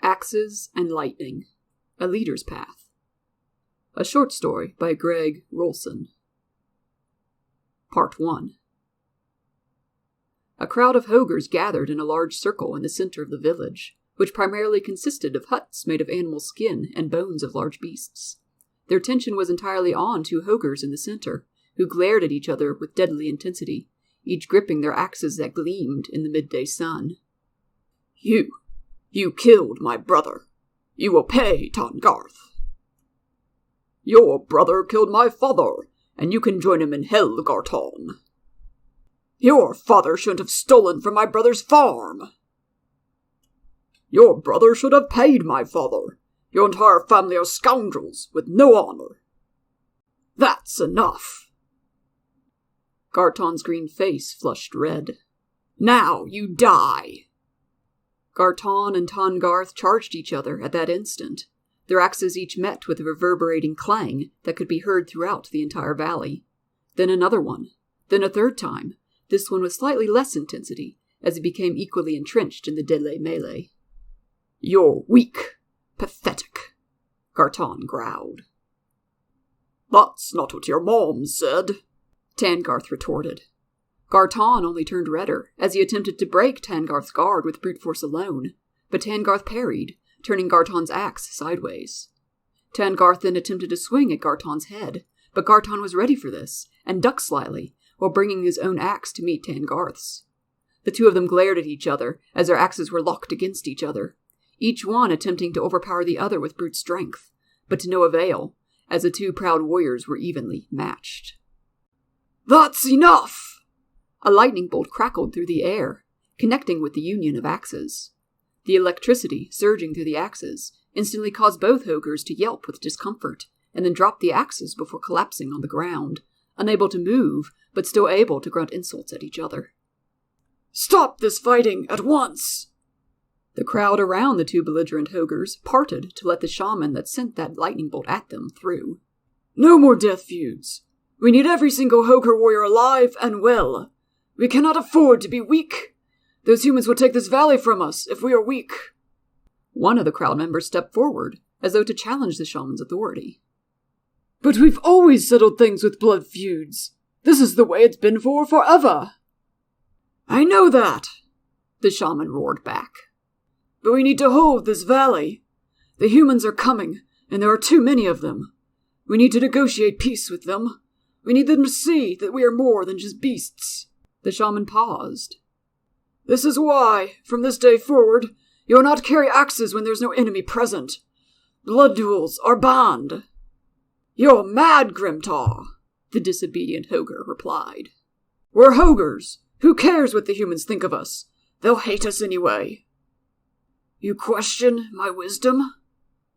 Axes and Lightning, A Leader's Path. A short story by Rowson. Part 1. A crowd of Hogers gathered in a large circle in the center of the village, which primarily consisted of huts made of animal skin and bones of large beasts. Their attention was entirely on two Hogers in the center, who glared at each other with deadly intensity, each gripping their axes that gleamed in the midday sun. You killed my brother. You will pay, Tahngarth. Your brother killed my father, and you can join him in hell, Garton. Your father shouldn't have stolen from my brother's farm. Your brother should have paid my father. Your entire family are scoundrels with no honor. That's enough. Garton's green face flushed red. Now you die. Garton and Tahngarth charged each other at that instant. Their axes each met with a reverberating clang that could be heard throughout the entire valley. Then another one. Then a third time, this one with slightly less intensity, as it became equally entrenched in the deadly melee. You're weak. Pathetic, Garton growled. That's not what your mom said, Tahngarth retorted. Garton only turned redder as he attempted to break Tahngarth's guard with brute force alone, but Tahngarth parried, turning Garton's axe sideways. Tahngarth then attempted to swing at Garton's head, but Garton was ready for this, and ducked slyly, while bringing his own axe to meet Tahngarth's. The two of them glared at each other as their axes were locked against each other, each one attempting to overpower the other with brute strength, but to no avail, as the two proud warriors were evenly matched. That's enough! A lightning bolt crackled through the air, connecting with the union of axes. The electricity, surging through the axes, instantly caused both Hogers to yelp with discomfort, and then drop the axes before collapsing on the ground, unable to move, but still able to grunt insults at each other. Stop this fighting at once! The crowd around the two belligerent Hogers parted to let the shaman that sent that lightning bolt at them through. No more death feuds. We need every single Hoger warrior alive and well. We cannot afford to be weak. Those humans will take this valley from us if we are weak. One of the crowd members stepped forward, as though to challenge the shaman's authority. But we've always settled things with blood feuds. This is the way it's been for forever. I know that, the shaman roared back. But we need to hold this valley. The humans are coming, and there are too many of them. We need to negotiate peace with them. We need them to see that we are more than just beasts. The shaman paused. This is why, from this day forward, you will not carry axes when there's no enemy present. Blood duels are banned. You're mad, Grimtar, the disobedient Hoger replied. We're Hogers. Who cares what the humans think of us? They'll hate us anyway. You question my wisdom?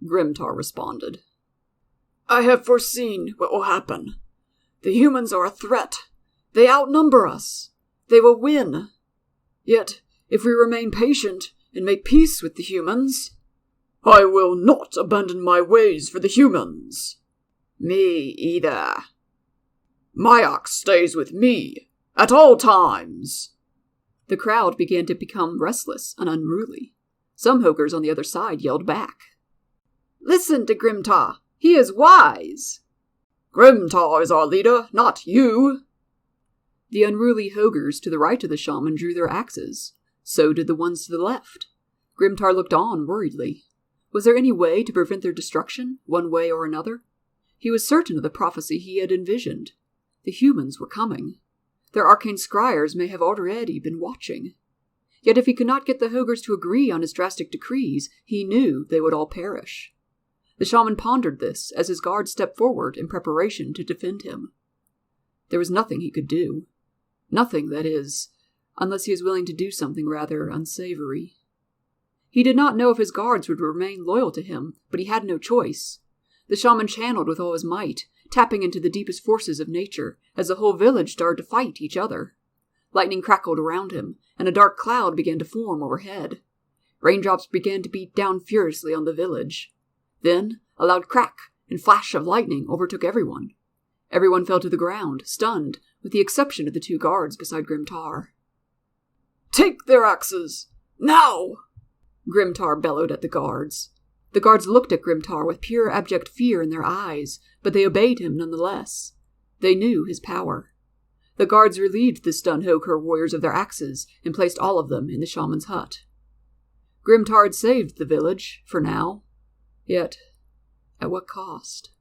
Grimtar responded. I have foreseen what will happen. The humans are a threat. They outnumber us. They will win. Yet, if we remain patient and make peace with the humans, I will not abandon my ways for the humans. Me either. My ox stays with me at all times. The crowd began to become restless and unruly. Some Hogers on the other side yelled back. Listen to Grimtar. He is wise. Grimtar is our leader, not you. The unruly Hogers to the right of the shaman drew their axes. So did the ones to the left. Grimtar looked on worriedly. Was there any way to prevent their destruction, one way or another? He was certain of the prophecy he had envisioned. The humans were coming. Their arcane scryers may have already been watching. Yet if he could not get the Hogers to agree on his drastic decrees, he knew they would all perish. The shaman pondered this as his guard stepped forward in preparation to defend him. There was nothing he could do. Nothing, that is, unless he was willing to do something rather unsavory. He did not know if his guards would remain loyal to him, but he had no choice. The shaman channeled with all his might, tapping into the deepest forces of nature, as the whole village started to fight each other. Lightning crackled around him, and a dark cloud began to form overhead. Raindrops began to beat down furiously on the village. Then, a loud crack and flash of lightning overtook everyone. Everyone fell to the ground, stunned, with the exception of the two guards beside Grimtar. Take their axes! Now! Grimtar bellowed at the guards. The guards looked at Grimtar with pure abject fear in their eyes, but they obeyed him nonetheless. They knew his power. The guards relieved the stunned Hokar warriors of their axes and placed all of them in the shaman's hut. Grimtar had saved the village, for now. Yet, at what cost?